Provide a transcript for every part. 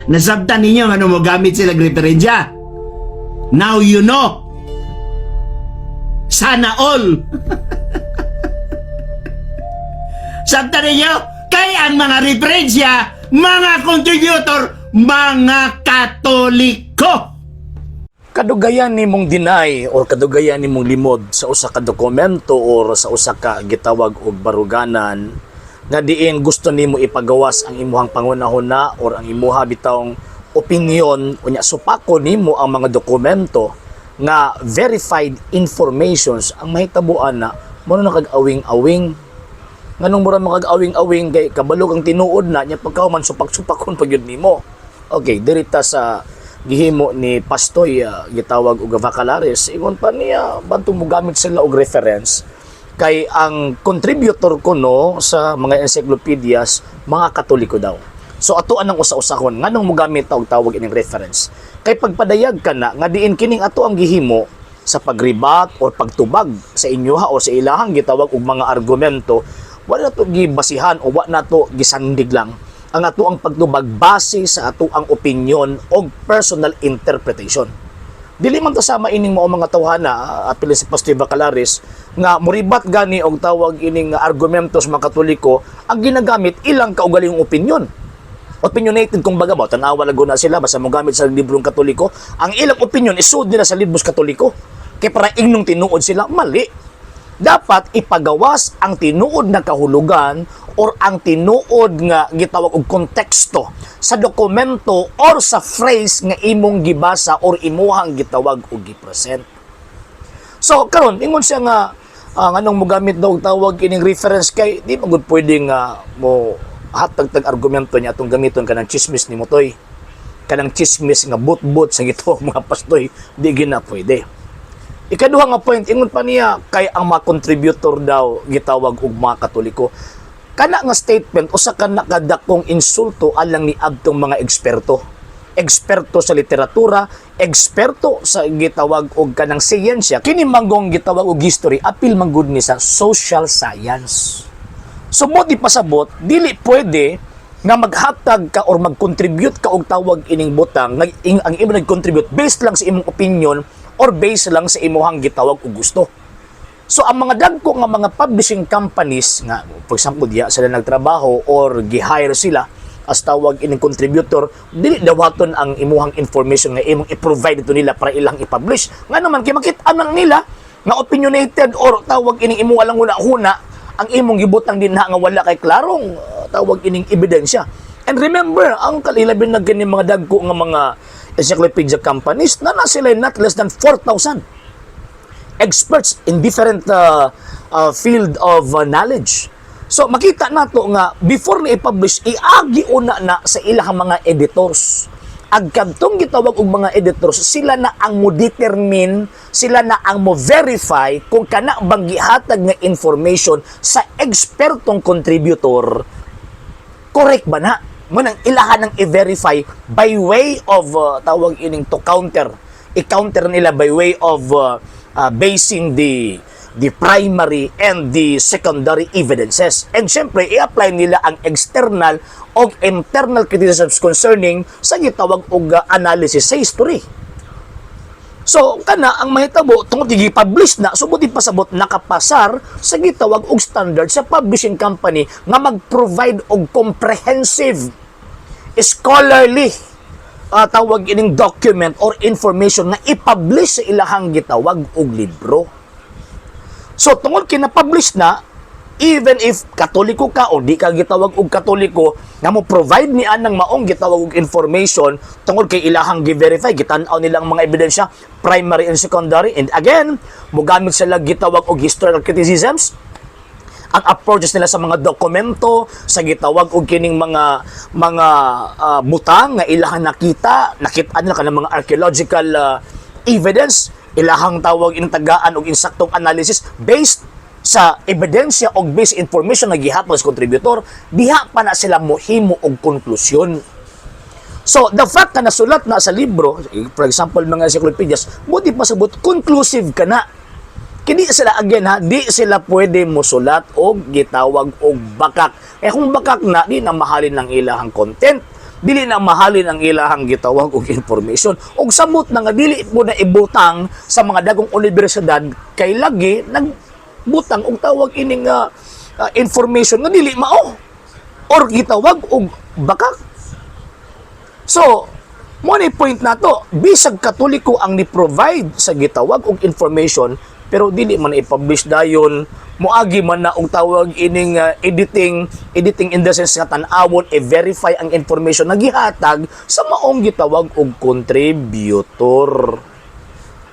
Nasabtan ninyo ano mo gamit sila referensya. Now you know. Sana all. Sabtan ninyo kay ang mga referensya, mga contributor, mga Katoliko. Kadugayan nimong deny or kadugayan nimong limod sa usa ka dokumento or sa usa ka gitawag og baruganan nga diin gusto nimo ipagawas ang imuhang pangunahuna or ang imuha bitawng opinion unya supako nimo ang mga dokumento nga verified informations ang mahitabuan na mo na kag-awing-awing nganong mura makag-awing-awing kay kabalo kang tinuod na nya pagkahuman supak-supakon pagyud nimo. Okay, dirita sa gihimo ni Pastoy gitawag og Vacalares ingon pa niya bantong mo gamit sila og reference kay ang contributor ko no sa mga encyclopedias mga Katoliko daw. So ato anang usa-usahon nganong mo gamit og tawag ining reference kay pagpadayag ka na nga diin kining ato ang gihimo sa pagribat or pagtubag sa inyoha o sa ilahang gitawag og mga argumento wala to gibasihan o wala nato gisandig lang ang ato ang pagtubag base sa ato ang opinion o personal interpretation. Dili man to sama ining mao mga tawhana apil si Pastor Vacalares nga muribat gani og tawag ining argumento sa mga Katoliko ang ginagamit ilang kaugalingong opinion. Opinionated kung baga ba tan-awa lago na sila basta mo gamit sa librong Katoliko ang ilang opinion isud nila sa libros Katoliko kay para ingnong tinuod sila mali. Dapat ipagawas ang tinuod na kahulugan or ang tinuod nga gitawag og konteksto sa dokumento or sa phrase nga imong gibasa or imuhang gitawag og gipresent. So karon ingon siya nga nganong mo gamit daw tawag ining reference kay di magud pwedeng mo hatag argumento niya atong gamiton kanang chismis ni Motoy. Kanang chismis nga but-but sa gitawag mga pastoy di gina pwede. Ikaduha nga point, ingon pa niya kay ang mga contributor daw gitawag og mga Katoliko. Kana nga statement usa ka nakadakong insulto alang ni adtong mga eksperto. Eksperto sa literatura, eksperto sa gitawag og kanang siyensya, kini manggong gitawag og history, apil man gud ni sa social science. So mo di pasabot, dili pwede nga maghatag ka or mag-contribute ka og tawag ining butang ang imo nag-contribute based lang sa imong opinion or base lang sa imuhang gitawag o gusto. So ang mga dagko nga mga publishing companies nga for example diya sila nagtrabaho or gi-hire sila as tawag ining contributor dili dawaton ang imuhang information nga imong i-provide ito nila para ilang i-publish. Nga naman kay makita man nila nga opinionated or tawag ining imo lang huna ang imong gibutang din nga wala kay klarong tawag ining ebidensya. And remember ang kalilabi na gani mga dagko nga mga encyclopedia companies na sila not less than 4,000 experts in different field of knowledge. So makita nato nga before na i-publish iagi una na sa ilang mga editors. Agkadtong gitawag og mga editors sila na ang mo determine, sila na ang mo verify kung kana bang gihatag nga information sa ekspertong contributor correct ba na. Munang ilahan ng i-verify by way of tawag ining to counter. I-counter nila by way of basing the primary and the secondary evidences. And syempre, i-apply nila ang external o internal criticisms concerning sa gitawag og analysis sa history. So, kana ang mahitabo tungod gi-publish na subot pasabot nakapasar sa gitawag og standard sa publishing company nga mag-provide og comprehensive scholarly tawag ining document or information na i-publish sa ilahang gitawag og libro. So, tungod kina-publish na even if Katoliko ka o di ka gitawag og Katoliko nga mo provide ni anang maong gitawag og information tungod kay ilahang gi-verify gitan-aw nilang mga ebidensya primary and secondary and again mo gamit sila gitawag og historical criticisms ang approaches nila sa mga dokumento sa gitawag og kining mga butang nga ilahang nakita nila kanang mga archaeological evidence ilahang tawag ining tagaan og insaktong analysis based sa ebidensya o based information na gihatag sa contributor, diha pa na sila mohimo og konklusyon. So, the fact na nasulat na sa libro, for example, mga encyclopedias, buti pasabot, conclusive ka na. Kini sila, again ha, di sila pwede musulat o gitawag og bakak. Kung bakak na, di na mahalin ng ilahang content, dili na mahalin ang ilahang gitawag og information. Og samot na nga dili mo na ibutang sa mga dagong universidad kay lagi nagbutang og tawag ining information nga dili mao or gitawag og bakak. So, mo ni point na to, bisag Katoliko ang ni-provide sa gitawag og information pero dili man i-publish dayon, moagi man na og tawag ining editing in the sense nga tan-awon i-verify ang information na gihatag sa maong gitawag og contributor.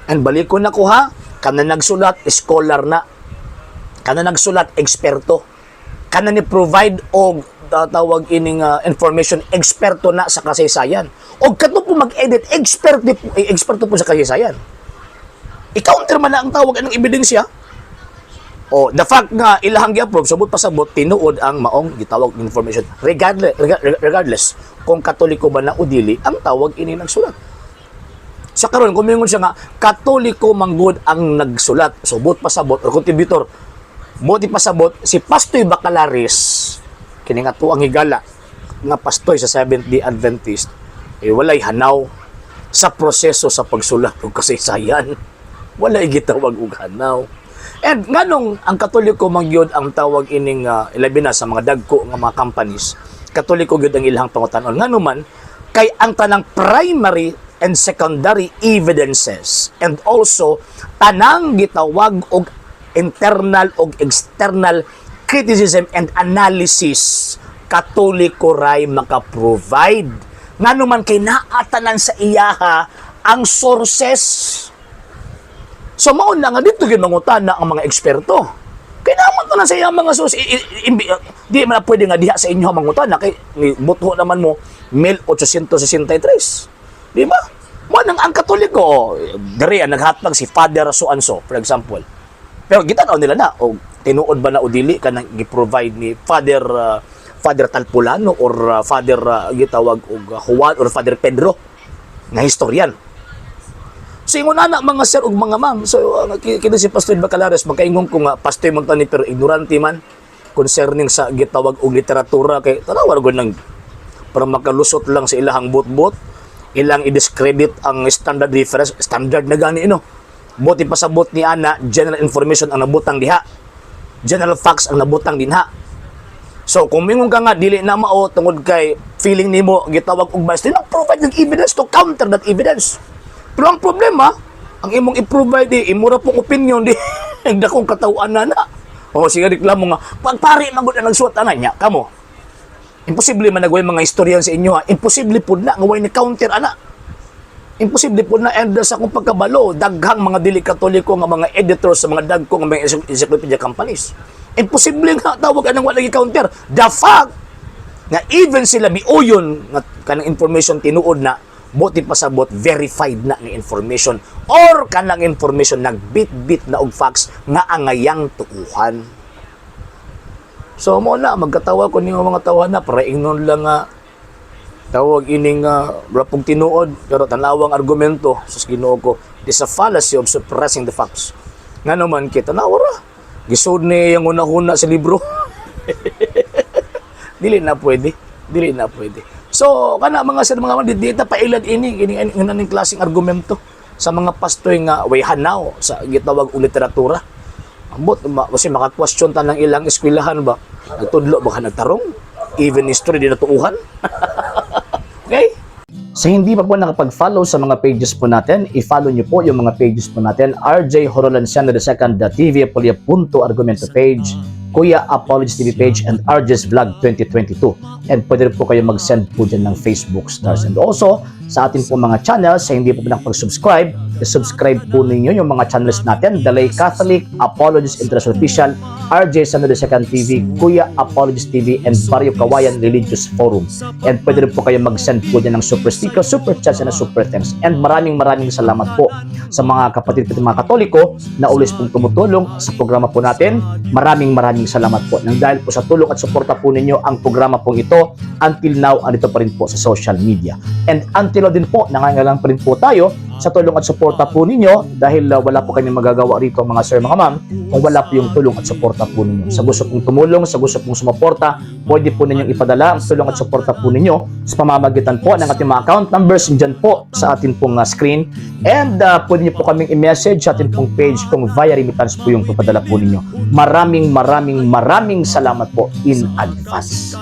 And balikon na ko ha, kana nagsulat scholar na, kana nagsulat eksperto, kana ni provide og tawag ining information eksperto na sa kasaysayan. Og kadto po mag-edit eksperto po sa kasaysayan. I-counter man na ang tawag ng ebidensya. O the fact nga ilahang gi-approve subot pasabot tinuod ang maong gitawag information regardless kung Katoliko ba na o dili ang tawag ini nagsulat. Sa karon kumingon siya nga Katoliko manggod ang nagsulat subot pasabot or contributor. Buti pasabot si Pastoy Bacalaris kini nga tuang higala nga pastoy sa Seventh-day Adventist walay hanaw sa proseso sa pagsulat og kasaysayan. Walay gitawag og hanaw. And nganong ang Katoliko mangyod ang tawag ining ilabi na sa mga dagko nga mga companies, Katoliko gyud ang ilahang pangutanon. Ngano man kay ang tanang primary and secondary evidences and also tanang gitawag og internal og external criticism and analysis Katoliko ray maka-provide. Ngano man kay naatanan sa iyaha ang sources. So mao na nga dito gyud mangutana ang mga eksperto. Kay naman to na sa iyang mga sources di man pwede nga diha sa inyo mangutana kay buto naman mo 1863. Di ba? Mo nang ang Katoliko diri naghatag si Father so and so for example. Pero gitanaw nila na o tinuod ba na o dili kanang gi-provide ni Father Talpulano or Father gitawag og Juan or Father Pedro nga historian. So ingon ana mga sir ug mga ma'am, so kini si Pastor Bacalaris magkaingon ko nga pastor man tani pero ignorante man concerning sa gitawag og literatura kay tanawar gud nang para makalusot lang sa ilahang bot-bot, ilang i-discredit ang standard reference, standard na gani Buti pasabot ni ana general information ang nabutang diha. General facts ang nabutang dinha. So kung mingon ka nga dili na mao tungod kay feeling nimo gitawag og bias, dili provide ng evidence to counter that evidence. Pero ang problema, ang imong i-provide imura pong opinion di dakong katawan na. O sige reklamo nga pagpari magud ang nagsuot ana nya kamo. Imposible man nagway mga istoryan sa inyo ha. Imposible pud na nga way ni counter ana. Imposible pud na and sa akong pagkabalo daghang mga dili Katoliko nga mga editors sa mga dagko nga mga encyclopedia companies. Imposible nga tawag anang wala gi-counter. The fact nga even sila biuyon nga kanang information tinuod na buti pasabot verified na nga information or kanang information nagbit-bit na og facts nga angayang tuuhan. So mo na magkatawa ko ning mga tawana para ingnon lang nga tawag ining rapong tinuod pero tanawang argumento sus Ginoo ko, is a fallacy of suppressing the facts. Nga naman kita nawara gisud ni yung una-una sa libro. Dili na pwede. So kana mga sir mga dito pailad ini ning klaseng argumento sa mga pastoy nga way hanaw sa gitawag og literatura. Ambot kasi maka-question ta ng ilang eskwelahan ba nagtudlo ba nagtarong even history di natuuhan. Okay? Sa hindi pa po nakapag-follow sa mga pages po natin, i-follow nyo po yung mga pages po natin, RJ Horolanciano II.TV, Argumento page, Kuya Apologies TV page, and RJ's Vlog 2022. And pwede rin po kayo mag-send po dyan ng Facebook stars. And also, sa atin po mga channels, sa hindi po nakapag-subscribe, i-subscribe po ninyo yung mga channels natin, Dalay Catholic, Apologies International Official, RJ Santo II.TV, Kuya Apologies TV, and Barrio Kawayan Religious Forum. And pwede rin po kayo mag-send po dyan ng super sticker, super chats, and super thanks. And maraming salamat po sa mga kapatid at mga Katoliko na ulis pong tumutulong sa programa po natin. Maraming salamat po. Nang dahil po sa tulong at suporta po ninyo ang programa pong ito, until now, andito pa rin po sa social media. And until now din po, nangangailangan pa rin po tayo sa tulong at suporta po ninyo dahil wala po kami magagawa rito mga sir, mga ma'am, kung wala po yung tulong at suporta po ninyo. Sa gusto pong tumulong, sa gusto pong sumuporta, pwede po ninyong ipadala ang tulong at suporta po ninyo sa pamamagitan po ng ating mga account numbers dyan po sa ating pong screen. And pwede niyo po kaming i-message sa ating pong page kung via remittance po yung papadala po ninyo. Maraming salamat po in advance.